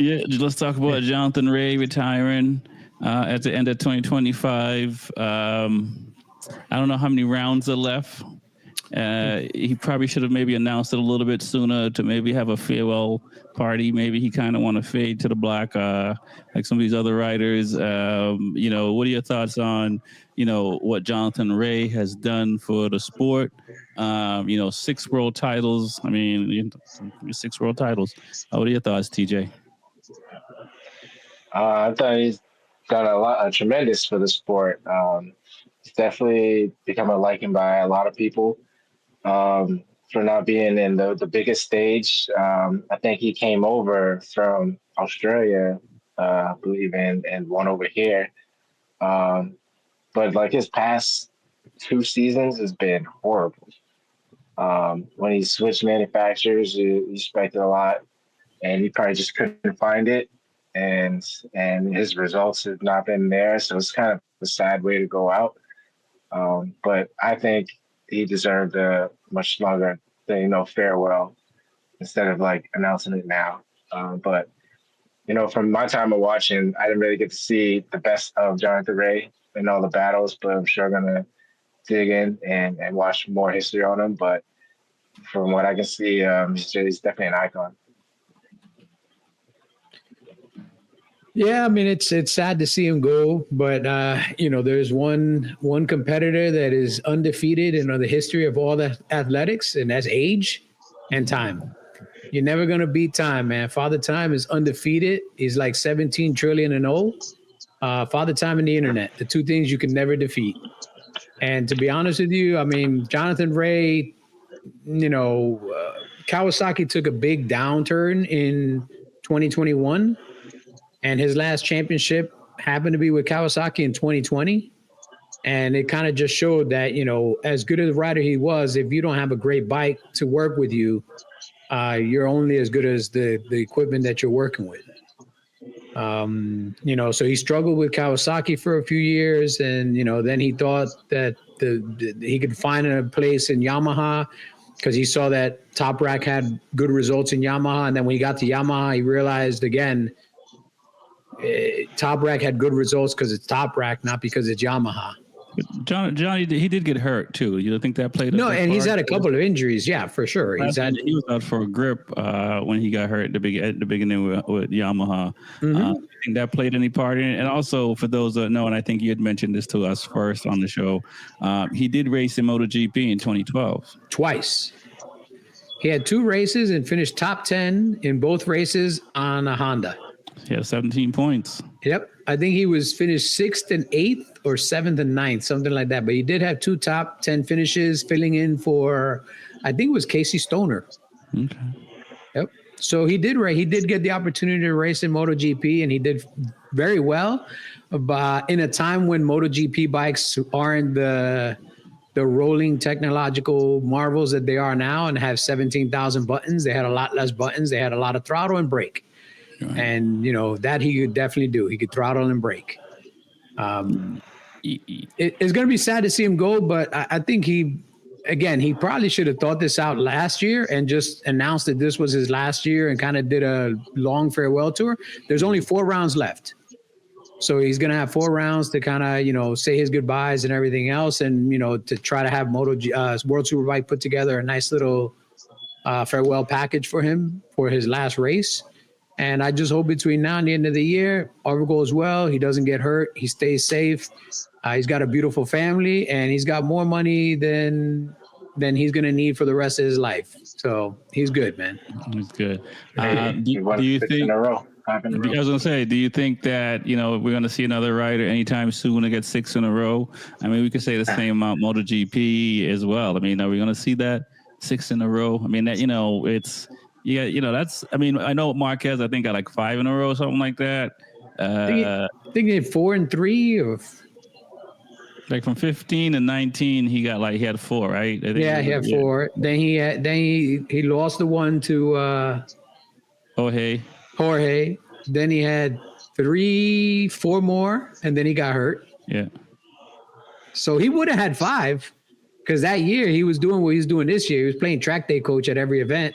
Yeah, let's talk about Jonathan Ray retiring at the end of 2025. I don't know how many rounds are left. He probably should have maybe announced it a little bit sooner to maybe have a farewell party. Maybe he kind of want to fade to the black, like some of these other riders. What are your thoughts on, what Jonathan Ray has done for the sport? 6 world titles. I mean, 6 world titles. What are your thoughts, TJ? I thought he's done tremendous for the sport. He's definitely become a liking by a lot of people for not being in the biggest stage. I think he came over from Australia, I believe, and won over here. But like his past 2 seasons has been horrible. When he switched manufacturers, he expected a lot, and he probably just couldn't find it. And his results have not been there, so it's kind of a sad way to go out. But I think he deserved a much longer, farewell instead of like announcing it now. But from my time of watching, I didn't really get to see the best of Jonathan Ray in all the battles, but I'm sure I'm gonna dig in and watch more history on him. But from what I can see, he's definitely an icon. Yeah, I mean it's sad to see him go, but there's one competitor that is undefeated in the history of all the athletics, and that's age and time. You're never gonna beat time, man. Father Time is undefeated. He's like 17 trillion and old. Father Time and the internet, the two things you can never defeat. And to be honest with you, I mean, Jonathan Ray, Kawasaki took a big downturn in 2021. And his last championship happened to be with Kawasaki in 2020. And it kind of just showed that, as good as a rider he was, if you don't have a great bike to work with you, you're only as good as the equipment that you're working with. So he struggled with Kawasaki for a few years. And, then he thought that he could find a place in Yamaha because he saw that Top Rack had good results in Yamaha. And then when he got to Yamaha, he realized again, Top Rack had good results because it's Top Rack, not because it's Yamaha. Johnny, he did get hurt too. You don't think that played? No, and he's had a couple of injuries. Yeah, for sure. He was out for a grip when he got hurt at the beginning with Yamaha. Mm-hmm. I think that played any part in it. And also for those that know, and I think you had mentioned this to us first on the show, he did race in MotoGP in 2012 twice. He had 2 races and finished top 10 in both races on a Honda. Yeah, 17 points. Yep. I think he was finished 6th and 8th or 7th and 9th, something like that. But he did have 2 top 10 finishes, filling in for, I think it was Casey Stoner. Okay. Yep. So he did get the opportunity to race in MotoGP, and he did very well. But in a time when MotoGP bikes aren't the rolling technological marvels that they are now and have 17,000 buttons, they had a lot less buttons. They had a lot of throttle and brake. Right. And, that he could definitely do. He could throttle and brake. It's going to be sad to see him go, but I think he probably should have thought this out last year and just announced that this was his last year and kind of did a long farewell tour. There's only 4 rounds left. So he's going to have 4 rounds to kind of, say his goodbyes and everything else. And, to try to have World Superbike put together a nice little farewell package for him for his last race. And I just hope between now and the end of the year, all goes well. He doesn't get hurt. He stays safe. He's got a beautiful family, and he's got more money than he's going to need for the rest of his life. So he's good, man. He's good. Do you think? In a row. I was going to say, do you think that we're going to see another rider anytime soon to get 6 in a row? I mean, we could say the same about MotoGP as well. I mean, are we going to see that 6 in a row? I mean, that it's. Yeah, that's. I mean, I know Marquez. I think got like 5 in a row, or something like that. I think he had 4 and 3, or like from 15 and 19, he had 4, right? He had 4. Then he lost the one to Jorge. Then he had 4 more, and then he got hurt. Yeah. So he would have had 5, because that year he was doing what he's doing this year. He was playing track day coach at every event.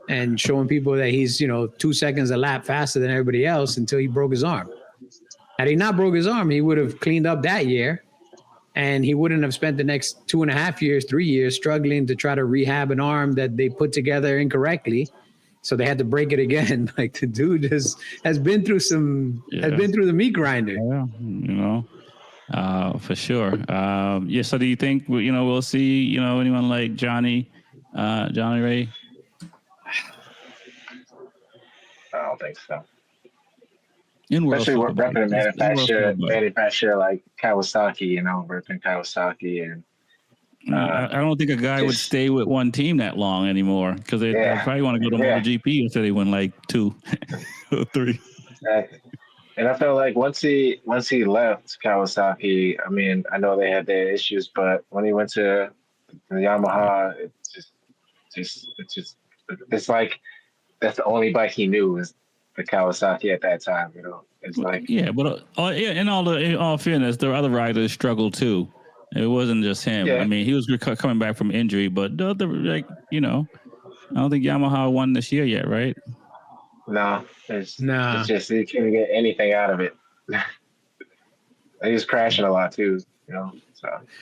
and showing people that he's, 2 seconds a lap faster than everybody else until he broke his arm. Had he not broke his arm, he would have cleaned up that year, and he wouldn't have spent the next 2.5 years, 3 years struggling to try to rehab an arm that they put together incorrectly. So they had to break it again. Like, the dude has been through the meat grinder. Yeah, for sure. So do you think, we'll see, anyone like Johnny Ray? I don't think so. Especially repping manufacturer like Kawasaki, repping Kawasaki, and I don't think a guy would stay with one team that long anymore, because they probably want to go to MotoGP after they win like 2 or 3. Exactly. And I felt like once he left Kawasaki, I mean, I know they had their issues, but when he went to the Yamaha, it's like that's the only bike he knew was the Kawasaki at that time. It's like but in all fairness, there were other riders struggled too. It wasn't just him. Yeah. I mean, he was coming back from injury, but the other, I don't think Yamaha won this year yet, right? No, it's just he couldn't get anything out of it. He was crashing a lot too, So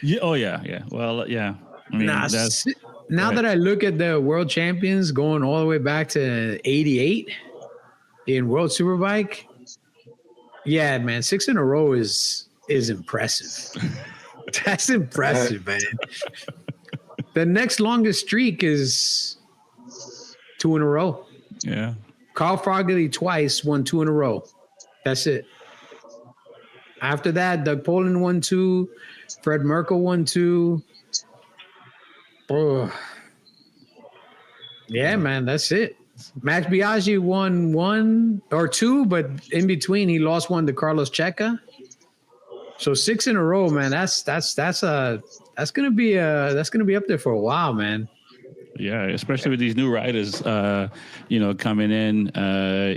yeah. Oh yeah. Well, yeah. I mean, now that I look at the world champions going all the way back to '88 in World Superbike, yeah, man, 6 in a row is impressive. That's impressive, man. The next longest streak is 2 in a row. Yeah. Carl Froggy twice won 2 in a row. That's it. After that, Doug Poland won 2. Fred Merkel won 2. Oh. Yeah, man, that's it. Max Biaggi won 1 or 2, but in between he lost 1 to Carlos Checa. So 6 in a row, man. That's gonna be up there for a while, man. Yeah, especially with these new riders, coming in.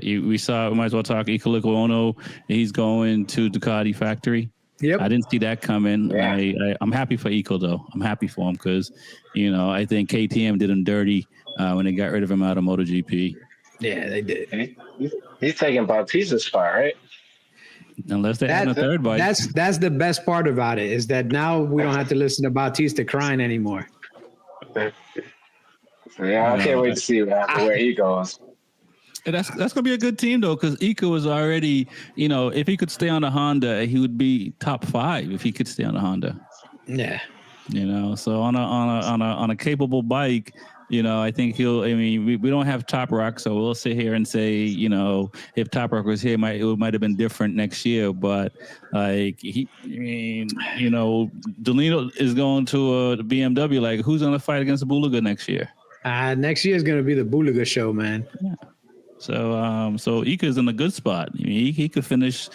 We might as well talk Iko Ono. He's going to Ducati factory. Yep. I didn't see that coming. Yeah. I'm happy for Iko, though. I'm happy for him because, I think KTM did him dirty when they got rid of him out of MotoGP. Yeah, they did. He's taking Bautista's spot, right? Unless they add a third bike. That's the best part about it, is that now we don't have to listen to Bautista crying anymore. Yeah, I can't wait to see where he goes. And that's going to be a good team, though, because Iko was already, if he could stay on the Honda, he would be top 5 if he could stay on the Honda. Yeah. So on a capable bike, I think we don't have Top Rock, so we'll sit here and say, if Top Rock was here, it might have been different next year. But Delino is going to the BMW. Like, who's going to fight against Bulaga next year? Next year is going to be the Bulaga show, man. Yeah. So Ika's in a good spot. I mean, he could finish,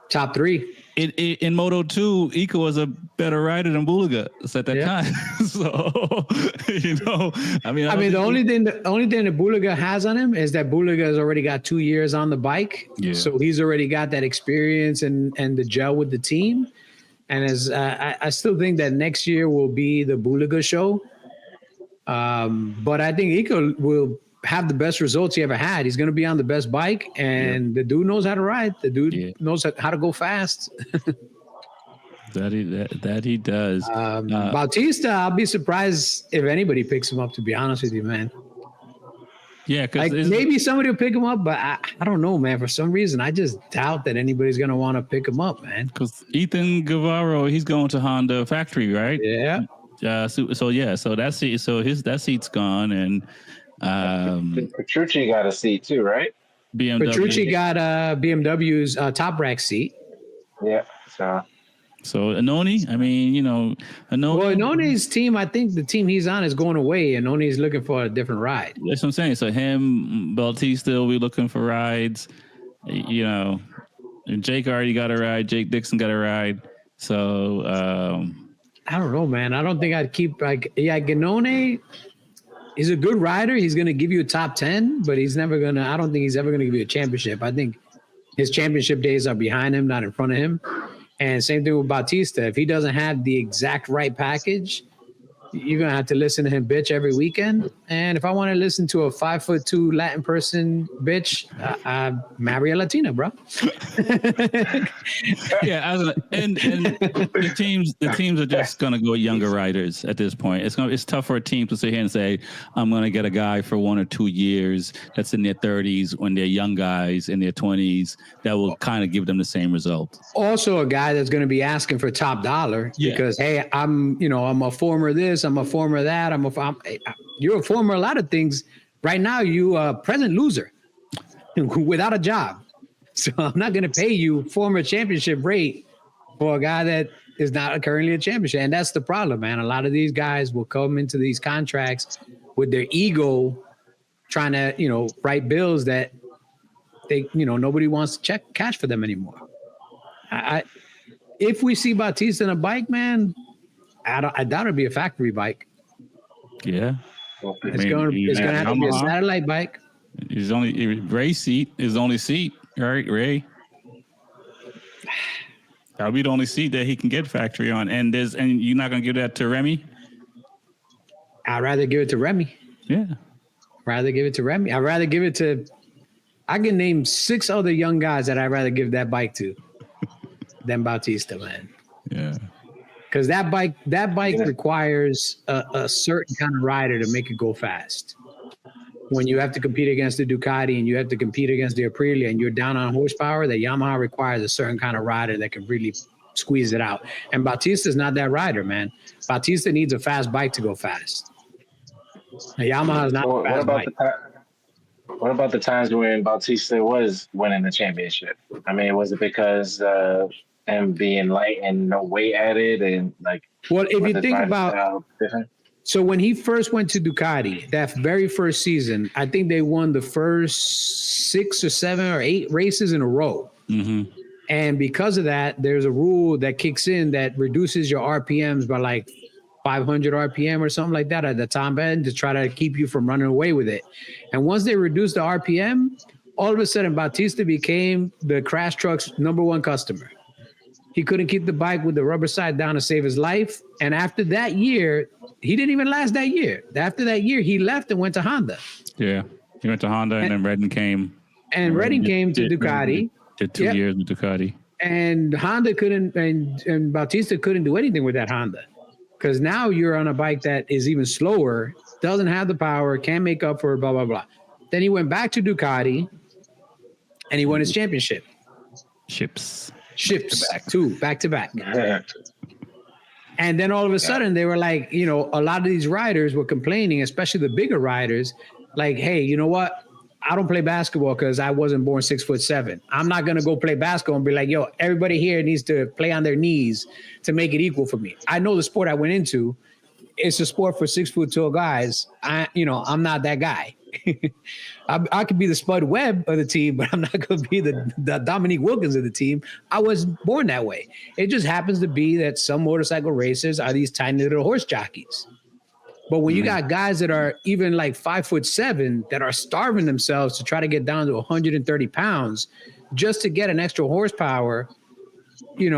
top 3. In Moto 2, Ika was a better rider than Bulaga at that time. So, the only thing that Bulaga has on him is that Bulaga has already got 2 years on the bike. Yeah. So he's already got that experience and the gel with the team. And as I still think that next year will be the Bulaga show. But I think Ika will have the best results he ever had. He's going to be on the best bike, and the dude knows how to ride. The dude knows how to go fast. That he does. Bautista, I'll be surprised if anybody picks him up, to be honest with you, man. Yeah, because maybe somebody will pick him up, but I don't know, man. For some reason, I just doubt that anybody's going to want to pick him up, man. Because Ethan Guevara, he's going to Honda factory, right? Yeah. So that seat's gone, and Petrucci got a seat too, right? BMW. Petrucci got BMW's top rack seat. Yeah. So Annoni, Annoni. Well, Annoni's team, I think the team he's on is going away, and Annoni's looking for a different ride. That's what I'm saying. So him, Bautista will be looking for rides. And Jake already got a ride. Jake Dixon got a ride. So I don't know, man. I don't think I'd keep Gannone. He's a good rider. He's going to give you a top 10, but I don't think he's ever going to give you a championship. I think his championship days are behind him, not in front of him. And same thing with Bautista. If he doesn't have the exact right package, you're gonna have to listen to him bitch every weekend. And if I want to listen to a 5'2" Latin person bitch, I marry a Latina, bro. Yeah, and the teams are just gonna go younger riders at this point. It's tough for a team to sit here and say, I'm gonna get a guy for 1 or 2 years that's in their 30s when they're young guys in their 20s that will kind of give them the same result. Also, a guy that's going to be asking for top dollar because hey, I'm a former this, I'm a former that, you're a former a lot of things. Right now, you a present loser without a job. So I'm not going to pay you former championship rate for a guy that is not currently a championship. And that's the problem, man. A lot of these guys will come into these contracts with their ego trying to, write bills that they, nobody wants to cash for them anymore. If we see Bautista on a bike, man, I doubt it'll be a factory bike. Yeah. It's going to have to be a satellite bike. His Ray's seat is the only seat, right, Ray? That'll be the only seat that he can get factory on. And you're not going to give that to Remy? I'd rather give it to Remy. Yeah. Rather give it to Remy. I'd rather give it to, I can name 6 other young guys that I'd rather give that bike to than Bautista, man. Yeah. Because that bike requires a certain kind of rider to make it go fast. When you have to compete against the Ducati and you have to compete against the Aprilia and you're down on horsepower, the Yamaha requires a certain kind of rider that can really squeeze it out. And Bautista's not that rider, man. Bautista needs a fast bike to go fast. The Yamaha is not a fast bike. What about the times when Bautista was winning the championship? I mean, was it because him being light and no weight added and like? Well, if you think about, so when he first went to Ducati, that very first season, I think they won the first 6 or 7 or 8 races in a row. Mm-hmm. And because of that, there's a rule that kicks in that reduces your RPMs by like 500 RPM or something like that at the top end to try to keep you from running away with it. And once they reduced the RPM, all of a sudden Bautista became the crash truck's #1 customer. He couldn't keep the bike with the rubber side down to save his life. And after that year, he didn't even last that year. After that year, he left and went to Honda. Yeah, he went to Honda and then Redding came. And Redding came to Ducati. Did 2 years with Ducati. And Honda couldn't, and Bautista couldn't do anything with that Honda. Because now you're on a bike that is even slower, doesn't have the power, can't make up for it, blah, blah, blah. Then he went back to Ducati and he won his championship. Ships, back to back. And then all of a sudden they were like, a lot of these riders were complaining, especially the bigger riders, like, hey, you know what? I don't play basketball because I wasn't born 6'7". I'm not going to go play basketball and be like, yo, everybody here needs to play on their knees to make it equal for me. I know the sport I went into, it's a sport for 6'2" guys. I'm not that guy. I could be the Spud Webb of the team, but I'm not going to be the Dominique Wilkins of the team. I was born that way. It just happens to be that some motorcycle racers are these tiny little horse jockeys. But when you got guys that are even like 5'7" that are starving themselves to try to get down to 130 pounds just to get an extra horsepower, you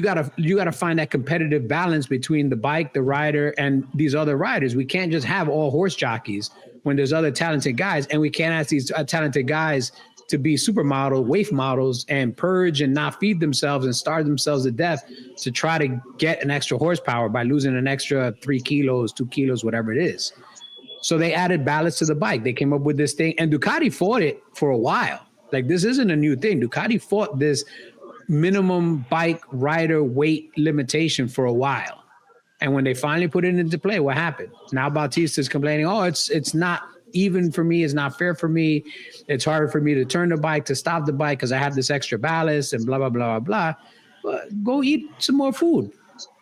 gotta find that competitive balance between the bike, the rider, and these other riders. We can't just have all horse jockeys when there's other talented guys, and we can't ask these talented guys to be supermodel, waif models, and purge and not feed themselves and starve themselves to death to try to get an extra horsepower by losing an extra 3 kilos, 2 kilos, whatever it is. So they added ballast to the bike. They came up with this thing, and Ducati fought it for a while. Like, this isn't a new thing. Ducati fought this minimum bike rider weight limitation for a while. And when they finally put it into play, what happened? Now Bautista's complaining, oh, it's not even for me. It's not fair for me. It's hard for me to turn the bike, to stop the bike because I have this extra ballast and blah, blah, blah, blah, blah. But go eat some more food.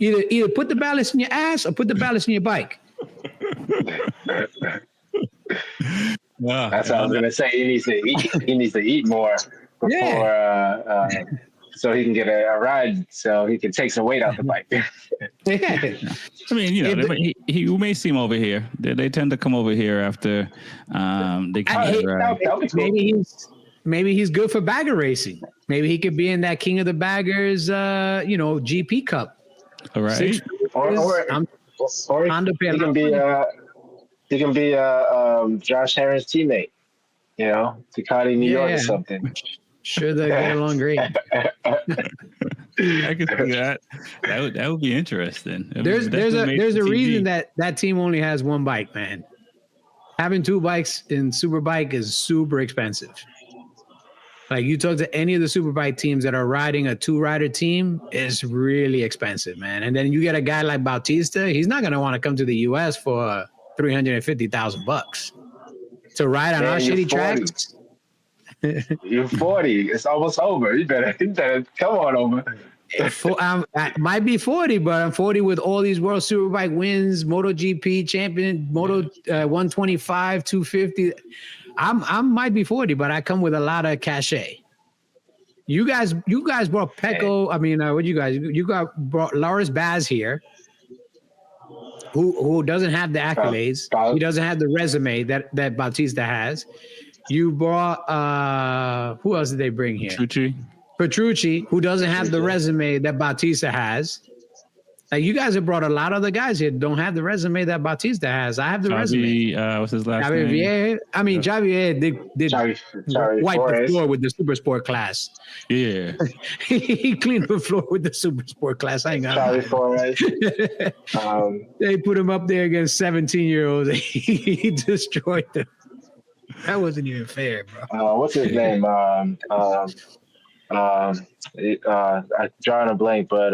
Either put the ballast in your ass or put the ballast in your bike. That's what I was gonna say. He needs to eat more before so he can get a ride, so he can take some weight off the bike. I mean, he may see him over here. They tend to come over here after they maybe he's good for bagger racing. Maybe he could be in that King of the Baggers, GP Cup. All right. Or Honda pay a he lot can of be money. Josh Herron's teammate. You know, Ducati New York or Yeah. something. Sure, they get along great. I could see that. That would be interesting. It There's would there's definitely a make there's the a reason TV. that team only has one bike, man. Having two bikes in Superbike is super expensive. Like you talk to any of the Superbike teams that are riding a two-rider team, it's really expensive, man. And then you get a guy like Bautista, he's not gonna want to come to the US for $350,000 to ride on our Man, you're shitty 40. tracks. You're 40. It's almost over. You better come on over. I might be 40, but I'm 40 with all these World Superbike wins, MotoGP champion, Moto 125, 250. I might be 40, but I come with a lot of cachet. You guys brought Pecco. I mean, what you brought Loris Baz here, who doesn't have the accolades. He doesn't have the resume that Bautista has. You brought who else did they bring here? Petrucci, who doesn't have the resume that Bautista has. Like you guys have brought a lot of the guys here don't have the resume that Bautista has. I have the resume. What's his last Javier name? Vieira. I mean, Javier did wipe the Flores. floor with the Super Sport class. Yeah. He cleaned the floor with the Super Sport class. I ain't gonna lie. Flores. They put him up there against 17-year-olds. He destroyed them. That wasn't even fair, bro. What's his name? I'm drawing a blank, but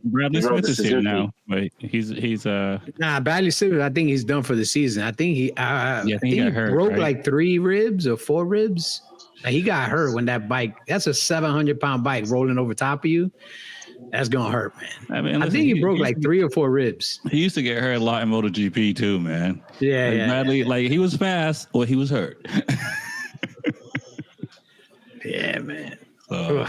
Bradley he rode Smith the is here Suzuki. now. But he's Bradley Smith, I think he's done for the season. I think he I think he got hurt, broke right? like 3 ribs or 4 ribs. Like, he got hurt when that bike. That's a 700-pound bike rolling over top of you. That's gonna hurt, man. I mean, I listen, think he broke like 3 or 4 ribs. He used to get hurt a lot in MotoGP too, man. Yeah, Like, yeah. Bradley, like he was fast or he was hurt. Yeah, man. So,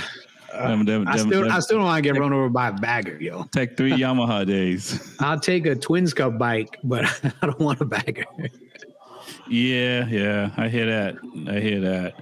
I still don't want to get run over by a bagger, yo. Tech 3 Yamaha days. I'll take a Twins Cup bike, but I don't want a bagger. Yeah, I hear that.